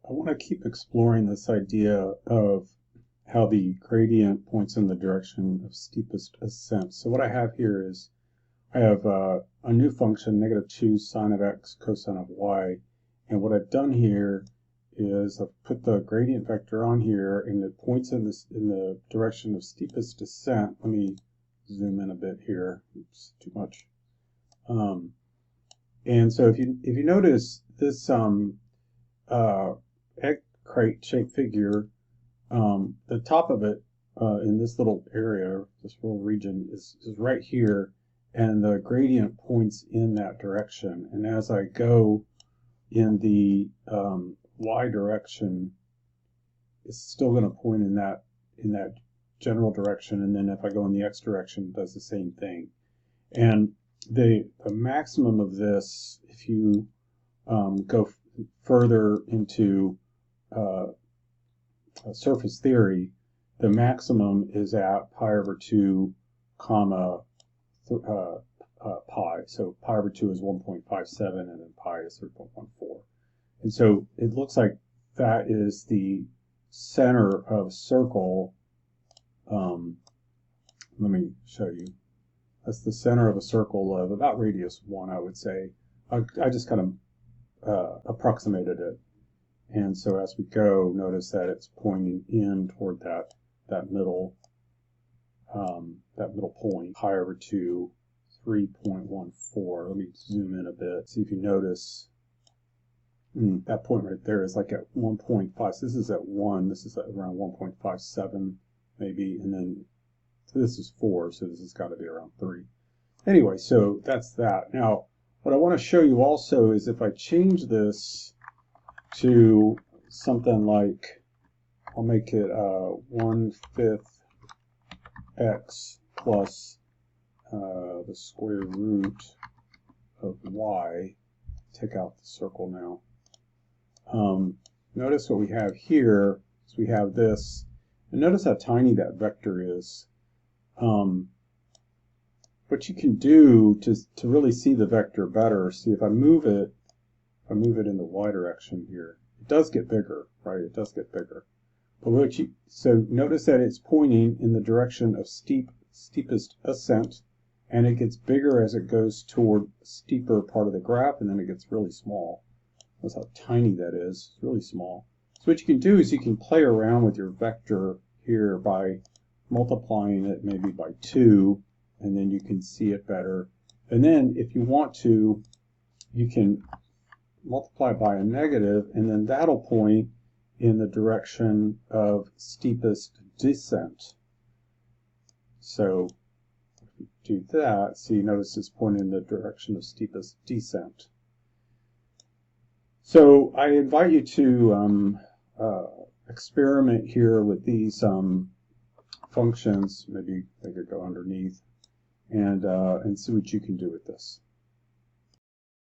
I want to keep exploring this idea of how the gradient points in the direction of steepest ascent. So what I have here is I have a new function, -2 sine of x cosine of y. And what I've done here is I've put the gradient vector on here and it points in the direction of steepest descent. Let me zoom in a bit here. Oops, too much. And so if you notice this egg crate shaped figure, the top of it in this little area, this little region, is right here, and the gradient points in that direction. And as I go in the y direction, it's still going to point in that general direction. And then if I go in the x direction, it does the same thing. And the maximum of this, if you go further into surface theory, the maximum is at pi over 2 comma pi. So pi over 2 is 1.57 and then pi is 3.14. And so it looks like that is the center of a circle. Let me show you. That's the center of a circle of about radius 1, I would say. I just kind of approximated it. And so as we go, notice that it's pointing in toward that middle point, pi over 2, 3.14. Let me zoom in a bit. See if you notice that point right there is like at 1.5. So this is at 1. This is at around 1.57 maybe, and then so this is 4. So this has got to be around 3. Anyway, so that's that. Now, what I want to show you also is if I change this to something like, I'll make it 1/5 x plus the square root of y. Take out the circle now. Notice what we have here is we have this, and notice how tiny that vector is. What you can do to really see the vector better, see if I move it in the y direction here, it does get bigger, right? It does get bigger. But so notice that it's pointing in the direction of steepest ascent, and it gets bigger as it goes toward a steeper part of the graph, and then it gets really small. Notice how tiny that is. It's really small. So what you can do is you can play around with your vector here by multiplying it maybe by 2, and then you can see it better. And then if you want to, you can multiply by a negative, and then that'll point in the direction of steepest descent. So if you do that, see, notice it's pointing in the direction of steepest descent. So I invite you to experiment here with these functions. Maybe they could go underneath, and see what you can do with this.